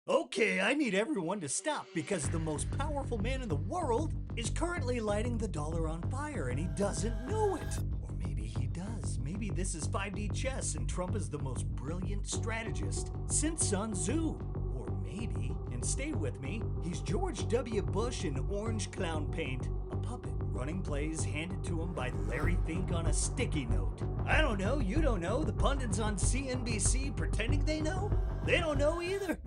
Okay, I need everyone to stop because the most powerful man in the world is currently lighting the dollar on fire and he doesn't know it. Or maybe he does. Maybe this is 5D chess and Trump is the most brilliant strategist since Sun Tzu. Or maybe, and stay with me, he's George W. Bush in orange clown paint, a puppet running plays handed to him by Larry Fink on a sticky note. I don't know, you don't know, the pundits on CNBC pretending they know? They don't know either.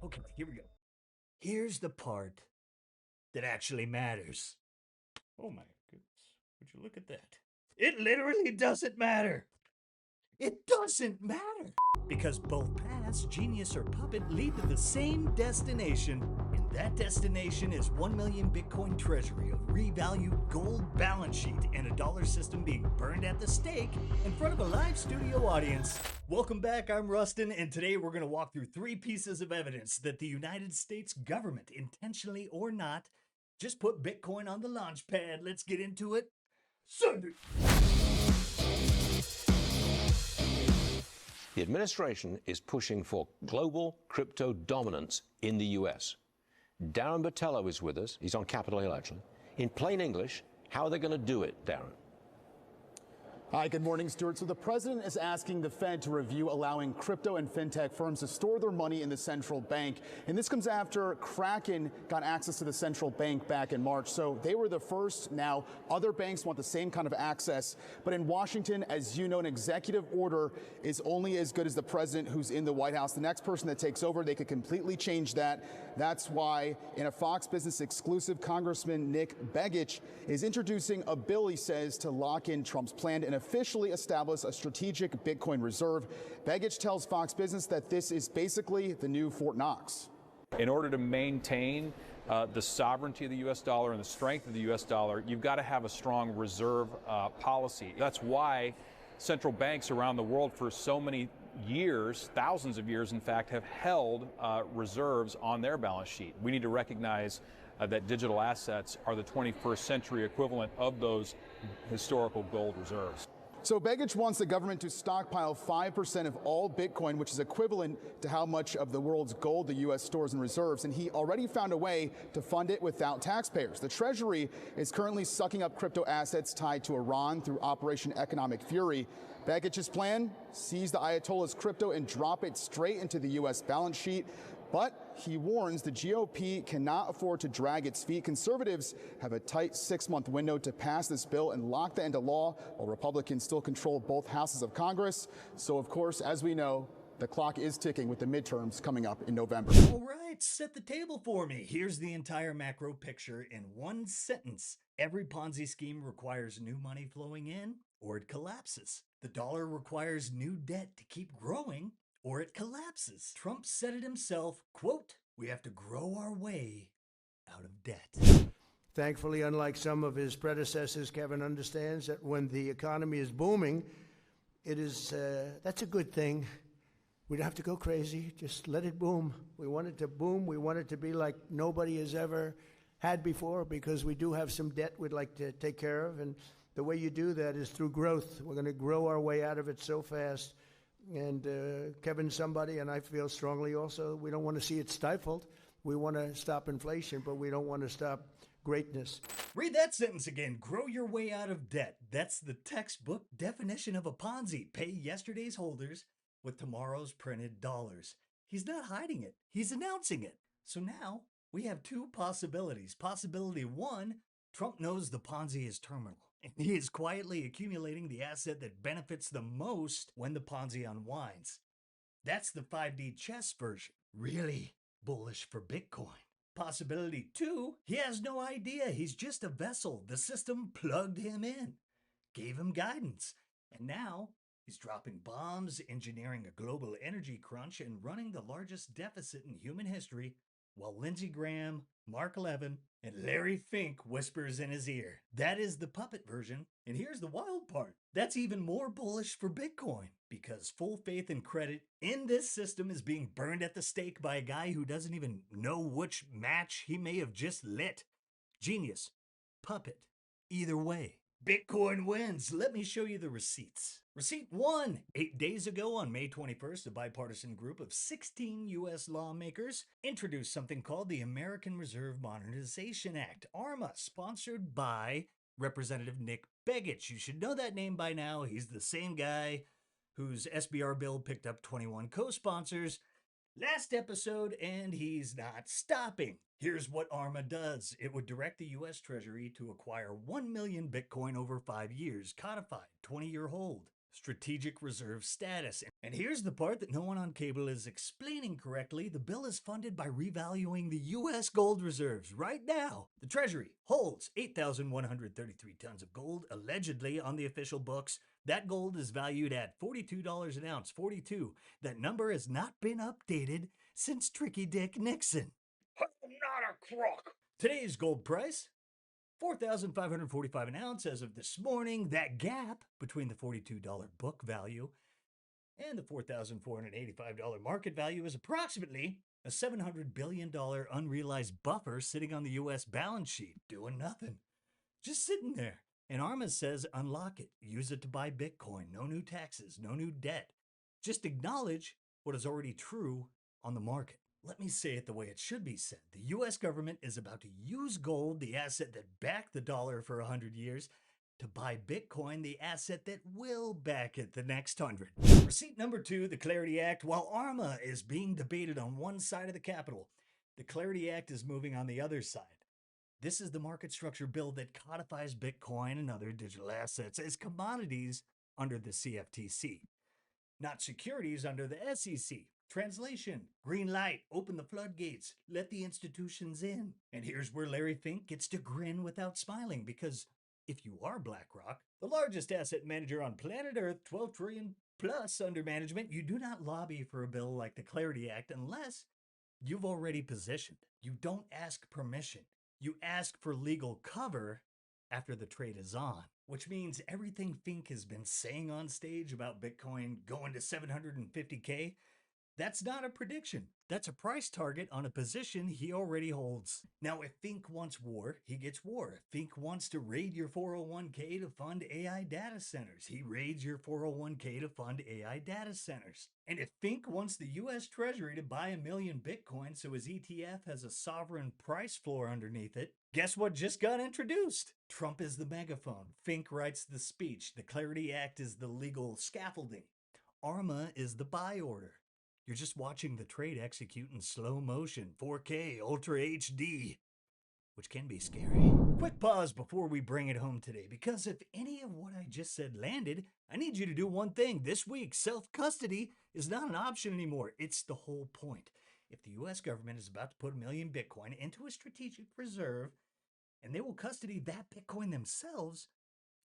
Okay, here we go. Here's the part that actually matters. Oh my goodness, would you look at that? It literally doesn't matter. It doesn't matter. Because both paths, genius or puppet, lead to the same destination. And that destination is 1 million Bitcoin treasury, a revalued gold balance sheet, and a dollar system being burned at the stake in front of a live studio audience. Welcome back, I'm Rustin, and today we're going to walk through 3 pieces of evidence that the United States government, intentionally or not, just put Bitcoin on the launch pad. Let's get into it. Sunday. The administration is pushing for global crypto dominance in the US. Darren Botello is with us. He's on Capitol Hill, actually. In plain English, how are they going to do it, Darren? Hi, good morning, Stuart. So the president is asking the Fed to review allowing crypto and fintech firms to store their money in the central bank. And this comes after Kraken got access to the central bank back in March. So they were the first. Now other banks want the same kind of access. But in Washington, as you know, an executive order is only as good as the president who's in the White House. The next person that takes over, they could completely change that. That's why in a Fox Business exclusive, Congressman Nick Begich is introducing a bill, he says, to lock in Trump's plan and officially establish a strategic Bitcoin reserve. Begich tells Fox Business that this is basically the new Fort Knox. In order to maintain the sovereignty of the U.S. dollar and the strength of the U.S. dollar, you've got to have a strong reserve policy. That's why central banks around the world for so many years, thousands of years in fact, have held reserves on their balance sheet. We need to recognize that digital assets are the 21st century equivalent of those historical gold reserves. So Begich wants the government to stockpile 5% of all Bitcoin, which is equivalent to how much of the world's gold the U.S. stores and reserves, and he already found a way to fund it without taxpayers. The Treasury is currently sucking up crypto assets tied to Iran through Operation Economic Fury. Begich's plan, seize the Ayatollah's crypto and drop it straight into the U.S. balance sheet. But he warns the GOP cannot afford to drag its feet. Conservatives have a tight 6-month window to pass this bill and lock that into law, while Republicans still control both houses of Congress. So, of course, as we know, the clock is ticking with the midterms coming up in November. All right, set the table for me. Here's the entire macro picture in one sentence. Every Ponzi scheme requires new money flowing in, or it collapses. The dollar requires new debt to keep growing, or it collapses. Trump said it himself, quote, "We have to grow our way out of debt." Thankfully, unlike some of his predecessors, Kevin understands that when the economy is booming, that's a good thing. We don't have to go crazy. Just let it boom. We want it to boom. We want it to be like nobody has ever had before, because we do have some debt we'd like to take care of. And the way you do that is through growth. We're going to grow our way out of it so fast. And Kevin's somebody, and I feel strongly also, we don't want to see it stifled. We want to stop inflation, but we don't want to stop greatness. Read that sentence again. Grow your way out of debt. That's the textbook definition of a Ponzi. Pay yesterday's holders with tomorrow's printed dollars. He's not hiding it. He's announcing it. So now we have 2 possibilities. Possibility 1, Trump knows the Ponzi is terminal. And he is quietly accumulating the asset that benefits the most when the Ponzi unwinds. That's the 5D chess version. Really bullish for Bitcoin. Possibility 2, he has no idea. He's just a vessel. The system plugged him in, gave him guidance. And now he's dropping bombs, engineering a global energy crunch, and running the largest deficit in human history, while Lindsey Graham, Mark Levin, and Larry Fink whispers in his ear. That is the puppet version. And here's the wild part. That's even more bullish for Bitcoin, because full faith and credit in this system is being burned at the stake by a guy who doesn't even know which match he may have just lit. Genius, puppet, either way, Bitcoin wins. Let me show you the receipts. Receipt 1. 8 days ago on May 21st, a bipartisan group of 16 U.S. lawmakers introduced something called the American Reserve Modernization Act, ARMA, sponsored by Representative Nick Begich. You should know that name by now. He's the same guy whose SBR bill picked up 21 co-sponsors last episode, and he's not stopping. Here's what ARMA does. It would direct the U.S. Treasury to acquire 1 million Bitcoin over 5 years, codified, 20-year hold, strategic reserve status. And here's the part that no one on cable is explaining correctly. The bill is funded by revaluing the U.S. gold reserves. Right now, the Treasury holds 8,133 tons of gold, allegedly on the official books. That gold is valued at $42 an ounce, 42. That number has not been updated since Tricky Dick Nixon. I'm not a crook. Today's gold price, $4,545 an ounce as of this morning. That gap between the $42 book value and the $4,485 market value is approximately a $700 billion unrealized buffer sitting on the U.S. balance sheet, doing nothing, just sitting there. And ARMA says unlock it, use it to buy Bitcoin, no new taxes, no new debt. Just acknowledge what is already true on the market. Let me say it the way it should be said. The U.S. government is about to use gold, the asset that backed the dollar for 100 years, to buy Bitcoin, the asset that will back it the next 100. Receipt number 2, the Clarity Act. While ARMA is being debated on one side of the Capitol, the Clarity Act is moving on the other side. This is the market structure bill that codifies Bitcoin and other digital assets as commodities under the CFTC, not securities under the SEC. Translation, green light, open the floodgates, let the institutions in. And here's where Larry Fink gets to grin without smiling, because if you are BlackRock, the largest asset manager on planet Earth, 12 trillion plus under management, you do not lobby for a bill like the Clarity Act unless you've already positioned. You don't ask permission. You ask for legal cover after the trade is on, which means everything Fink has been saying on stage about Bitcoin going to 750K, that's not a prediction. That's a price target on a position he already holds. Now, if Fink wants war, he gets war. If Fink wants to raid your 401k to fund AI data centers, he raids your 401k to fund AI data centers. And if Fink wants the U.S. Treasury to buy 1 million Bitcoin so his ETF has a sovereign price floor underneath it, guess what just got introduced? Trump is the megaphone. Fink writes the speech. The Clarity Act is the legal scaffolding. ARMA is the buy order. You're just watching the trade execute in slow motion, 4K, Ultra HD, which can be scary. Quick pause before we bring it home today, because if any of what I just said landed, I need you to do one thing. This week, self-custody is not an option anymore. It's the whole point. If the U.S. government is about to put 1 million Bitcoin into a strategic reserve, and they will custody that Bitcoin themselves,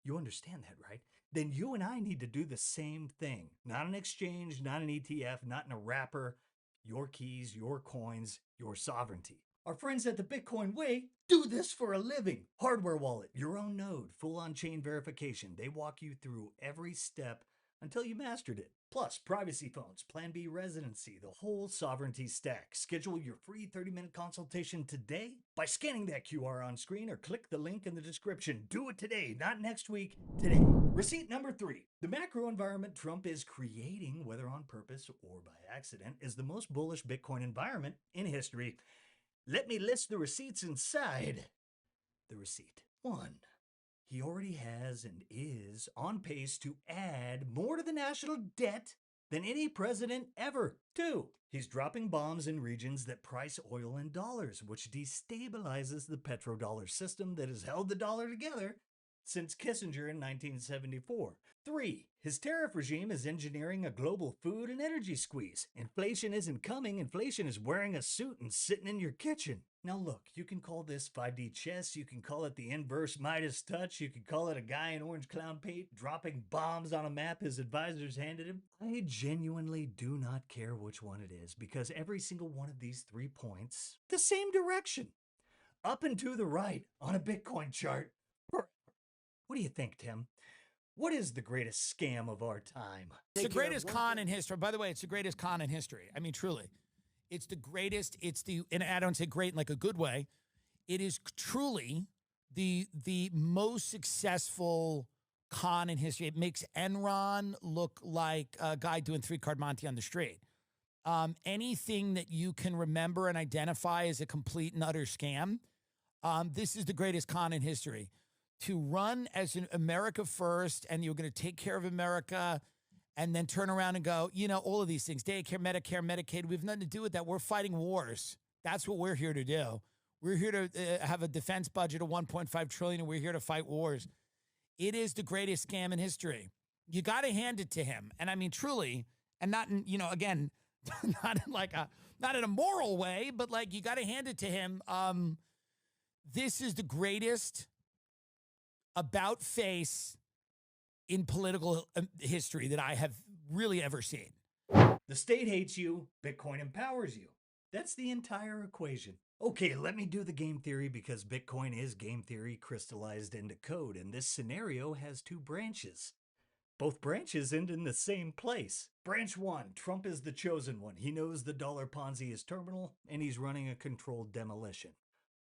you understand that, right? Then you and I need to do the same thing. Not an exchange, not an ETF, not in a wrapper. Your keys, your coins, your sovereignty. Our friends at the Bitcoin Way do this for a living. Hardware wallet, your own node, full on-chain verification. They walk you through every step until you mastered it. Plus, privacy phones, Plan B residency, the whole sovereignty stack. Schedule your free 30-minute consultation today by scanning that QR on screen or click the link in the description. Do it today, not next week, today. Receipt number 3. The macro environment Trump is creating, whether on purpose or by accident, is the most bullish Bitcoin environment in history. Let me list the receipts inside the receipt. 1. He already has and is on pace to add more to the national debt than any president ever. 2. He's dropping bombs in regions that price oil in dollars, which destabilizes the petrodollar system that has held the dollar together since Kissinger in 1974. 3. His tariff regime is engineering a global food and energy squeeze. Inflation isn't coming. Inflation is wearing a suit and sitting in your kitchen. Now look, you can call this 5D chess, you can call it the inverse Midas touch, you can call it a guy in orange clown paint dropping bombs on a map his advisors handed him. I genuinely do not care which one it is, because every single one of these 3 points, the same direction, up and to the right on a Bitcoin chart. What do you think, Tim? What is the greatest scam of our time? It's the greatest con in history. By the way, it's the greatest con in history. I mean, truly. It's the greatest, and I don't say great in like a good way. It is truly the most successful con in history. It makes Enron look like a guy doing 3-card Monte on the street. Anything that you can remember and identify as a complete and utter scam, this is the greatest con in history. To run as an America first, and you're going to take care of America, and then turn around and go, you know, all of these things, daycare, Medicare, Medicaid, we have nothing to do with that. We're fighting wars. That's what we're here to do. We're here to have a defense budget of $1.5 trillion, and we're here to fight wars. It is the greatest scam in history. You got to hand it to him. And I mean, truly, and not in, you know, again, not in a moral way, but like, you got to hand it to him. This is the greatest about face in political history that I have really ever seen. The state hates you, Bitcoin empowers you. That's the entire equation. Okay, let me do the game theory, because Bitcoin is game theory crystallized into code, and this scenario has 2 branches. Both branches end in the same place. Branch 1, Trump is the chosen one. He knows the dollar Ponzi is terminal, and he's running a controlled demolition.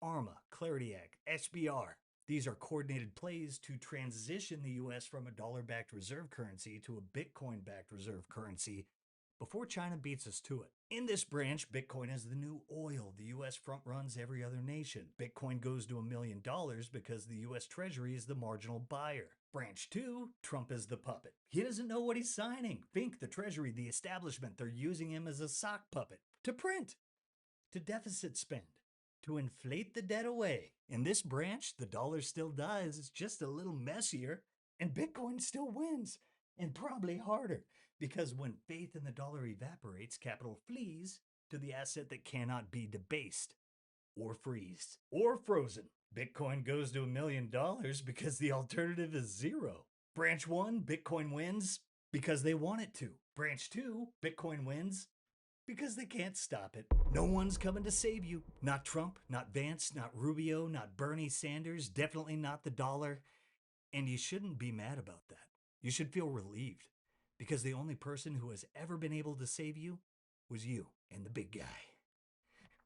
ARMA, Clarity Act, SBR. These are coordinated plays to transition the US from a dollar-backed reserve currency to a Bitcoin-backed reserve currency before China beats us to it. In this branch, Bitcoin is the new oil. The US front runs every other nation. Bitcoin goes to $1 million because the US Treasury is the marginal buyer. Branch 2, Trump is the puppet. He doesn't know what he's signing. Fink, the Treasury, the establishment, they're using him as a sock puppet. To print. To deficit spend. To inflate the debt away. In this branch, the dollar still dies. It's just a little messier. And Bitcoin still wins. And probably harder. Because when faith in the dollar evaporates, capital flees to the asset that cannot be debased, or freezed, or frozen. Bitcoin goes to $1 million because the alternative is 0. Branch 1, Bitcoin wins because they want it to. Branch 2, Bitcoin wins because they can't stop it. No one's coming to save you. Not Trump, not Vance, not Rubio, not Bernie Sanders, definitely not the dollar. And you shouldn't be mad about that. You should feel relieved. Because the only person who has ever been able to save you was you and the big guy.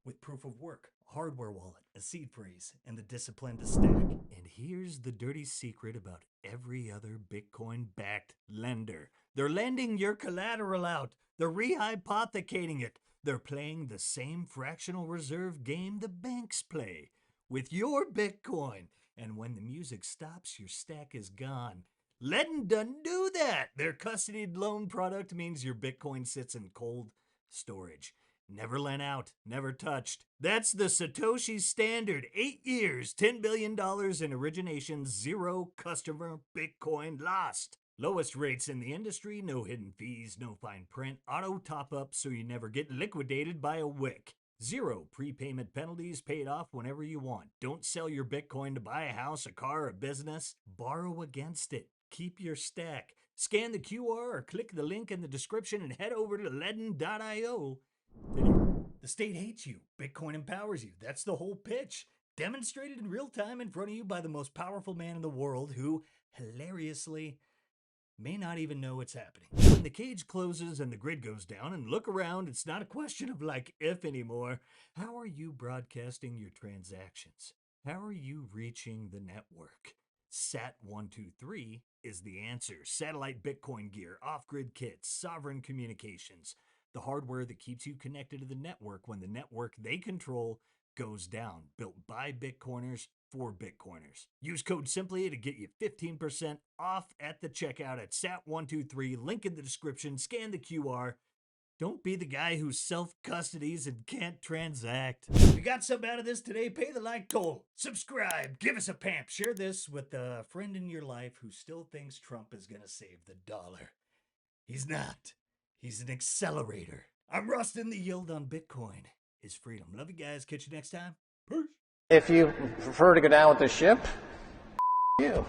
With proof of work, a hardware wallet, a seed phrase, and the discipline to stack. And here's the dirty secret about every other Bitcoin-backed lender. They're lending your collateral out. They're rehypothecating it. They're playing the same fractional reserve game the banks play with your Bitcoin. And when the music stops, your stack is gone. Ledn doesn't do that. Their custodied loan product means your Bitcoin sits in cold storage. Never lent out, never touched. That's the Satoshi standard. 8 years, $10 billion in origination, 0 customer Bitcoin lost. Lowest rates in the industry, no hidden fees, no fine print, auto top up so you never get liquidated by a wick. 0 prepayment penalties, paid off whenever you want. Don't sell your Bitcoin to buy a house, a car, a business. Borrow against it. Keep your stack. Scan the QR or click the link in the description and head over to ledn.io. The state hates you. Bitcoin empowers you. That's the whole pitch. Demonstrated in real time in front of you by the most powerful man in the world who, hilariously, may not even know it's happening. When the cage closes and the grid goes down and look around, it's not a question of like if anymore. How are you broadcasting your transactions? How are you reaching the network? SAT123 is the answer. Satellite Bitcoin gear, off-grid kits, sovereign communications, the hardware that keeps you connected to the network when the network they control goes down. Built by Bitcoiners for Bitcoiners. Use code SIMPLY to get you 15% off at the checkout at SAT123. Link in the description. Scan the QR. Don't be the guy who self-custodies and can't transact. If you got something out of this today, pay the like toll. Subscribe. Give us a pamp. Share this with a friend in your life who still thinks Trump is going to save the dollar. He's not. He's an accelerator. I'm Rustin. The yield on Bitcoin is freedom. Love you guys. Catch you next time. Peace. If you prefer to go down with the ship, you.